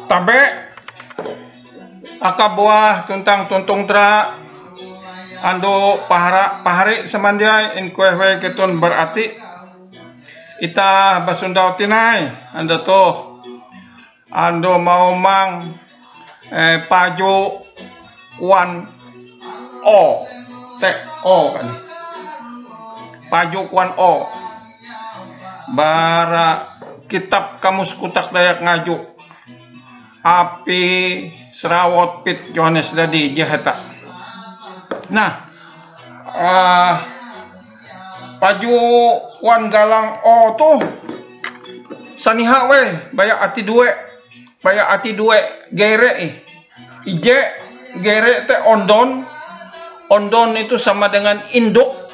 Tabe aka buah tentang tuntung tra ando pahari semandiai in kuehwe ketun berarti ita basundau tinai ando to ando mau mang paju kuan o te o kan paju kuan o bara kitab kamus kutak Dayak Ngaju api serawot pit Johannes Dadi Jahata. Nah, paju wan galang o tuh saniha we bayak ati due gere ije gere te ondon itu sama dengan induk.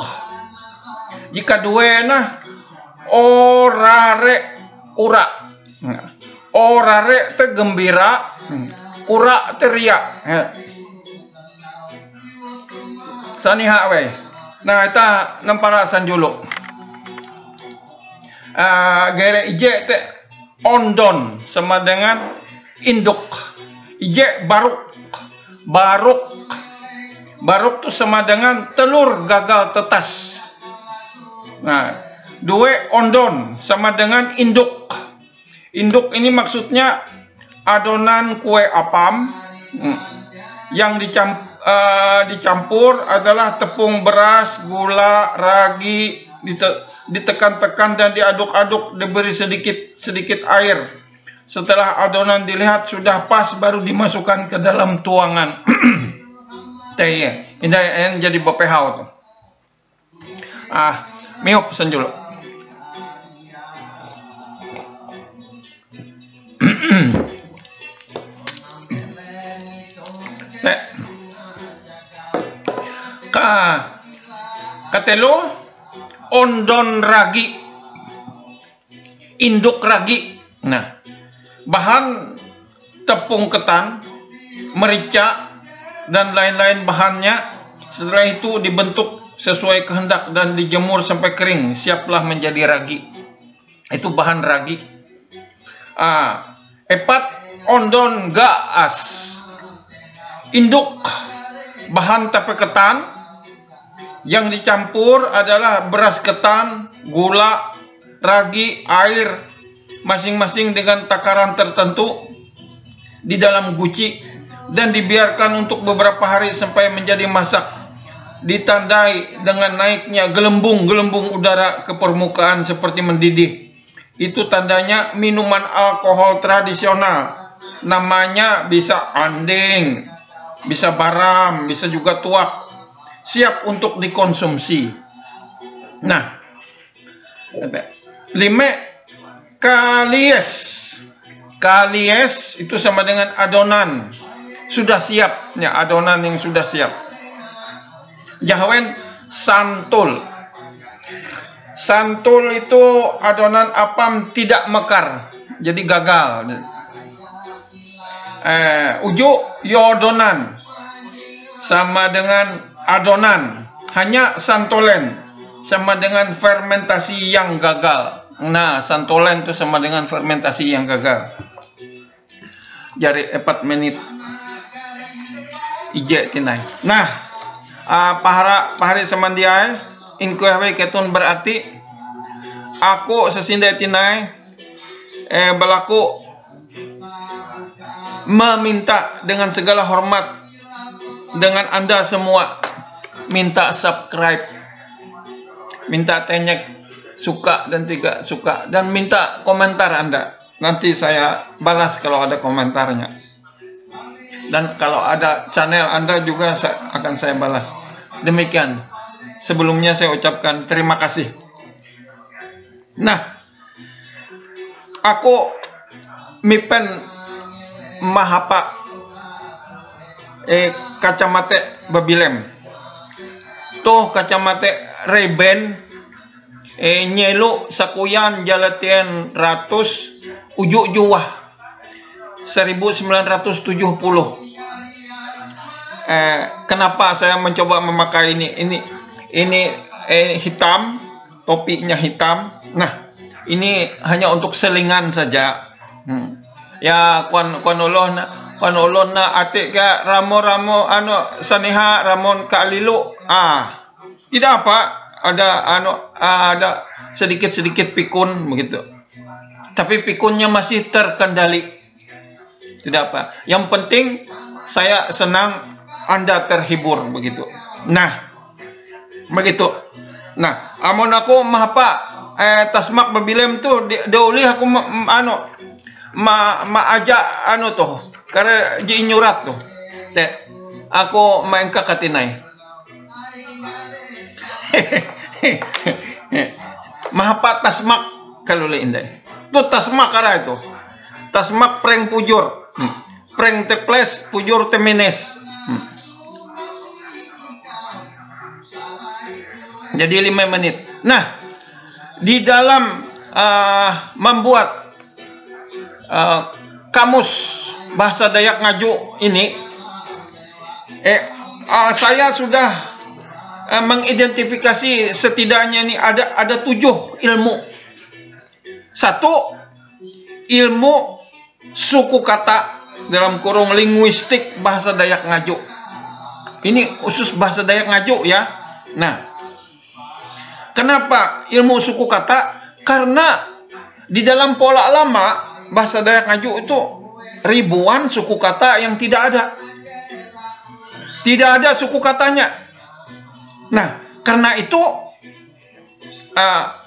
Jika due nah orare ura. Orare te gembira, ura te ria. Saniha we. Nah eta nampara sanjulu. Gere ije te ondon sama dengan induk. Ije baruk tuh sama dengan telur gagal tetas. Nah, dua ondon sama dengan induk. Induk ini maksudnya adonan kue apam yang dicampur adalah tepung beras, gula, ragi, ditekan-tekan dan diaduk-aduk, diberi sedikit air. Setelah adonan dilihat sudah pas, baru dimasukkan ke dalam tuangan. Teh, ini jadi bapehau tuh. Miop senjul. Katelo ondon ragi, induk ragi. Nah, bahan tepung ketan, merica dan lain-lain bahannya. Setelah itu dibentuk sesuai kehendak dan dijemur sampai kering, siaplah menjadi ragi. Itu bahan ragi. Epat ondon gaas, induk bahan tape ketan yang dicampur adalah beras ketan, gula, ragi, air, masing-masing dengan takaran tertentu di dalam guci dan dibiarkan untuk beberapa hari sampai menjadi masak. Ditandai dengan naiknya gelembung-gelembung udara ke permukaan seperti mendidih. Itu tandanya minuman alkohol tradisional. Namanya bisa anding, bisa baram, bisa juga tuak. Siap untuk dikonsumsi. Nah, lime kalies. Kalies itu sama dengan adonan. Sudah siap, ya, adonan yang sudah siap. Jahwen santul. Santul itu adonan apam tidak mekar, jadi gagal. Ujuk yodonan sama dengan adonan, hanya santolen sama dengan fermentasi yang gagal. Nah, santolen itu sama dengan fermentasi yang gagal. Jari 4 menit ije tinai. Nah, pahari samandiai inkuahwe ketun berarti aku sesindai tinai berlaku meminta dengan segala hormat dengan Anda semua, minta subscribe, minta tanyek suka dan tidak suka, dan minta komentar Anda. Nanti saya balas kalau ada komentarnya, dan kalau ada channel Anda juga akan saya balas. Demikian, sebelumnya saya ucapkan terima kasih. Nah, aku mipen mahapa kacamata babilem tuh kacamata Ray-Ban nyelu sakuyan jalatian ratus ujuk juwah 1970. Kenapa saya mencoba memakai ini hitam, topinya hitam. Nah, ini hanya untuk selingan saja. Ya, kuan ulun na ate ka ramo saneha ramon kalilu. Tidak apa, ada sedikit pikun begitu. Tapi pikunnya masih terkendali. Tidak apa. Yang penting saya senang Anda terhibur begitu. Nah, begitu. Nah, amun aku mahapa tasmak babilem tu dauli aku ajak tuh karena di inyurat tuh. Aku main kakatinay. Mahapa tasmak kaluli inday. Tu tasmak kara itu. Tasmak preng pujur. Preng teples pujur temines. Jadi 5 menit. Nah, di dalam membuat kamus bahasa Dayak Ngaju ini, saya sudah mengidentifikasi setidaknya ini ada 7 ilmu. 1, ilmu suku kata dalam kurung linguistik bahasa Dayak Ngaju. Ini khusus bahasa Dayak Ngaju ya. Nah, kenapa ilmu suku kata? Karena di dalam pola lama bahasa Dayak Ngaju itu ribuan suku kata yang tidak ada. Tidak ada suku katanya. Nah, karena itu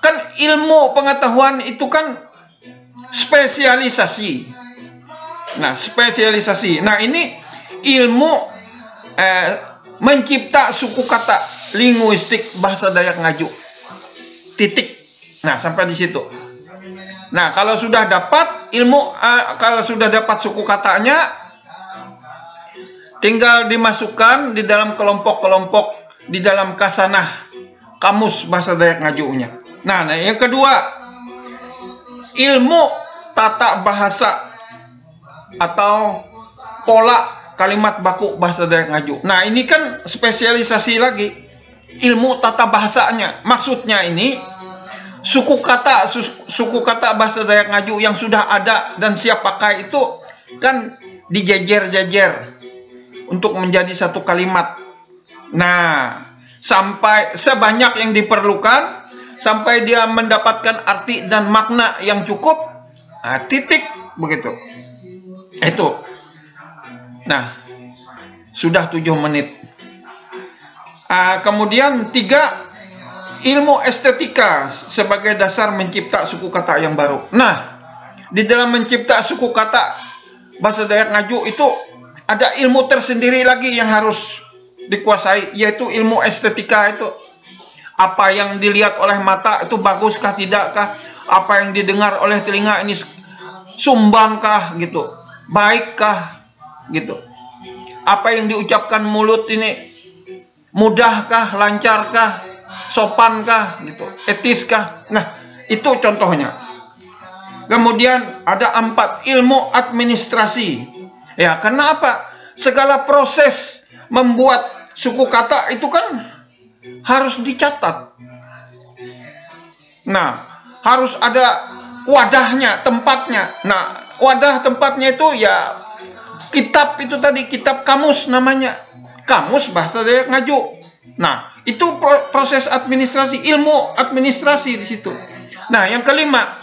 kan ilmu pengetahuan itu kan spesialisasi. Nah, spesialisasi. Nah, ini ilmu mencipta suku kata linguistik bahasa Dayak Ngaju. Titik. Nah, sampai di situ. Nah, kalau sudah dapat ilmu, kalau sudah dapat suku katanya, tinggal dimasukkan di dalam kelompok-kelompok di dalam kasanah kamus bahasa Dayak Ngajunya. Nah, yang kedua, ilmu tata bahasa atau pola kalimat baku bahasa Dayak Ngaju. Nah, ini kan spesialisasi lagi ilmu tata bahasanya. Maksudnya ini suku kata bahasa Dayak Ngaju yang sudah ada dan siap pakai itu kan dijejer-jejer untuk menjadi satu kalimat. Nah, sampai sebanyak yang diperlukan sampai dia mendapatkan arti dan makna yang cukup. Nah, titik begitu. Itu. Nah, sudah 7 menit. Kemudian 3, ilmu estetika sebagai dasar mencipta suku kata yang baru. Nah, di dalam mencipta suku kata bahasa Dayak Ngaju itu ada ilmu tersendiri lagi yang harus dikuasai, yaitu ilmu estetika itu. Apa yang dilihat oleh mata itu baguskah tidakkah? Apa yang didengar oleh telinga ini sumbangkah gitu? Baikkah gitu? Apa yang diucapkan mulut ini mudahkah, lancarkah, sopankah gitu, etiskah? Nah, itu contohnya. Kemudian ada 4, ilmu administrasi. Ya, karena apa? Segala proses membuat suku kata itu kan harus dicatat. Nah, harus ada wadahnya, tempatnya. Nah, wadah tempatnya itu ya kitab itu tadi, kitab kamus namanya. Kamus bahasa Dayak Ngaju. Nah, itu proses administrasi, ilmu administrasi di situ. Nah, yang kelima,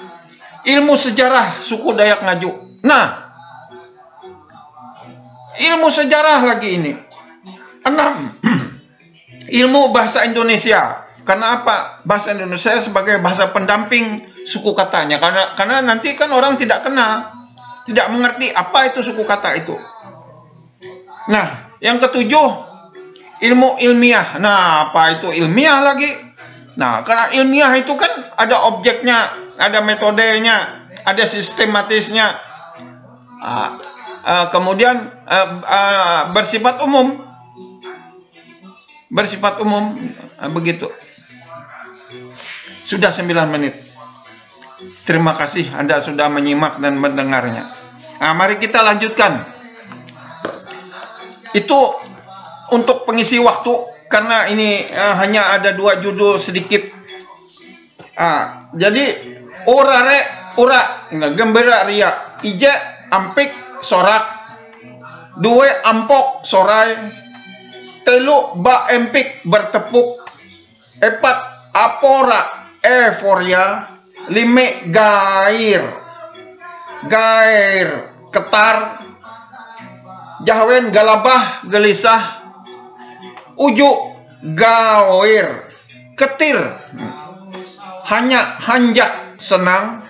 ilmu sejarah suku Dayak Ngaju. Nah, ilmu sejarah lagi ini. 6, ilmu bahasa Indonesia. Karena apa? Bahasa Indonesia sebagai bahasa pendamping suku katanya. Karena nanti kan orang tidak kenal, tidak mengerti apa itu suku kata itu. Nah, yang ke-7, ilmu ilmiah. Nah, apa itu ilmiah lagi? Nah, karena ilmiah itu kan ada objeknya, ada metodenya, ada sistematisnya. Kemudian bersifat umum. Begitu. Sudah 9 menit. Terima kasih Anda sudah menyimak dan mendengarnya. Nah, mari kita lanjutkan. Itu untuk pengisi waktu karena ini hanya ada 2 judul sedikit. Jadi ura gembira ria, ije ampik sorak, 2 ampok sorai, 3 ba empik bertepuk, 4 apora euforia, 5 gair ketar, jahwen galabah gelisah, ujuk gawir ketir, hanya hanjak senang,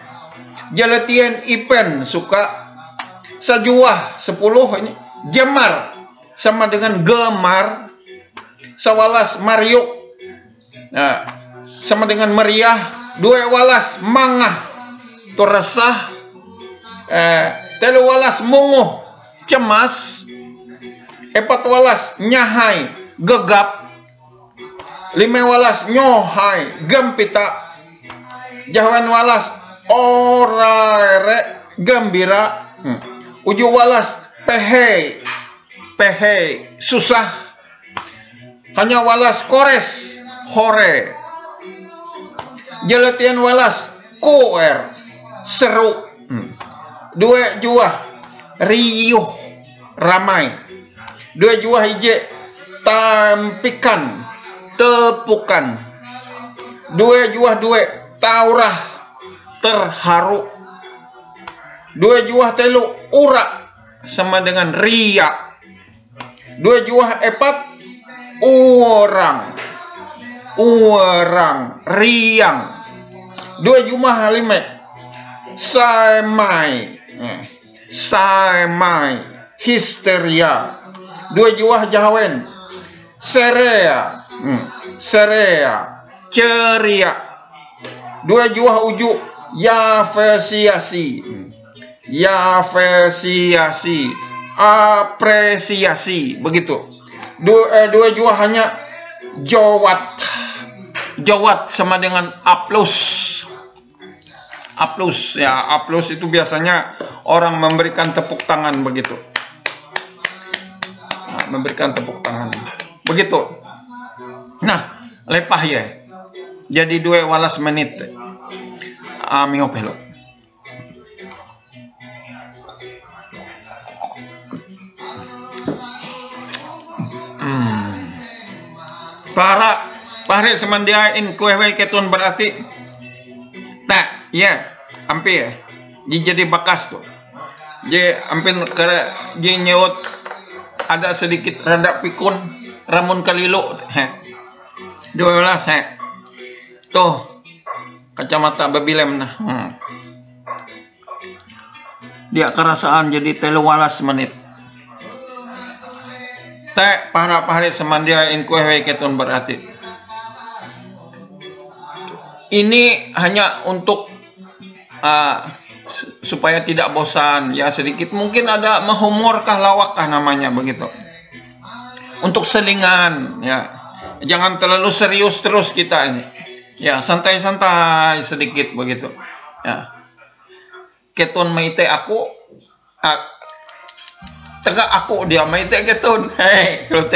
jaletien ipen suka, sajuah 10 ini gemar sama dengan gemar, sawalas mariuk sama dengan meriah, 2 walas mangah tu resah, 3 walas munguh cemas, 4 walas nyahai gegap, 5 walas nyohai gempita, jawan walas orare gembira, 7 walas pehei susah, hanya walas kores hore, jeletian walas koer seru, 2 juah riuh ramai, 2 juah hije tampikan tepukan, 2 juah 2 taurah terharu, 2 juah 3 ura sama dengan ria, 2 juah 4 orang riang, 2 jumlah 5 samai histeria, 2 juah jawen serea ceria, 2 juah ujuk yafesiasi apresiasi, begitu. 2 juah hanya jawat sama dengan aplaus ya. Aplaus itu biasanya orang memberikan tepuk tangan, begitu. Memberikan tepuk tangan begitu. Nah, lepah ya. Jadi 2 walas menit. Miopelo. Pare semandiain kuewe ketun berarti. Nah, ya, hampir. Jadi bakas tuh. Jadi hampir kara jadi nyewot ada sedikit rada pikun ramun kalilu. 12 tuh kacamata babilem nah. Dia kerasaan jadi 3 walas menit. Para pahari semandiain kuewe ketun berarti. Ini hanya untuk supaya tidak bosan ya, sedikit mungkin ada menghumorkah lawakkah namanya begitu, untuk selingan ya, jangan terlalu serius terus kita ini ya, santai-santai sedikit begitu ya. Ketun maite aku tegak aku dia maite ketun kalau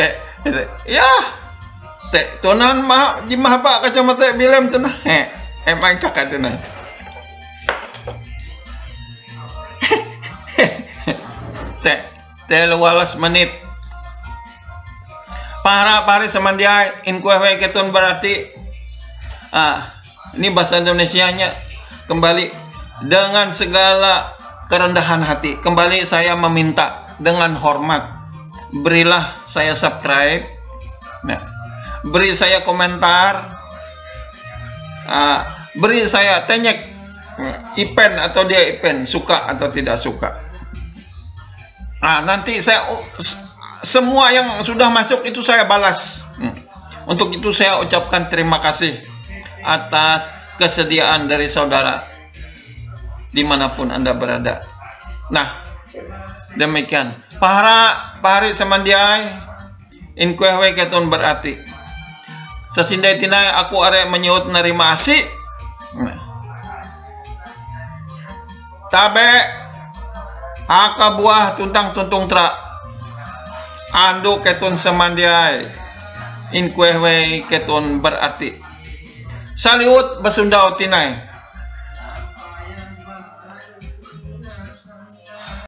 ya tunan mah di mahapa kacamata bilem tunah main kakak tunah walas menit. Para semandiai in kuewe ketun berarti ini bahasa Indonesianya kembali dengan segala kerendahan hati. Kembali saya meminta dengan hormat, berilah saya subscribe, beri saya komentar, beri saya tanya ipen atau dia ipen, suka atau tidak suka. Nanti saya semua yang sudah masuk itu saya balas. Untuk itu saya ucapkan terima kasih atas kesediaan dari saudara dimanapun Anda berada. Nah, demikian. Pahari semandiai in kuewe ketun berarti. Sesindai tinai aku arek menyebut nerima asih. Tabe aka buah tuntang tuntung tra andu ketun semandiai in kuehwe keton berarti. Saliut basundau tinai.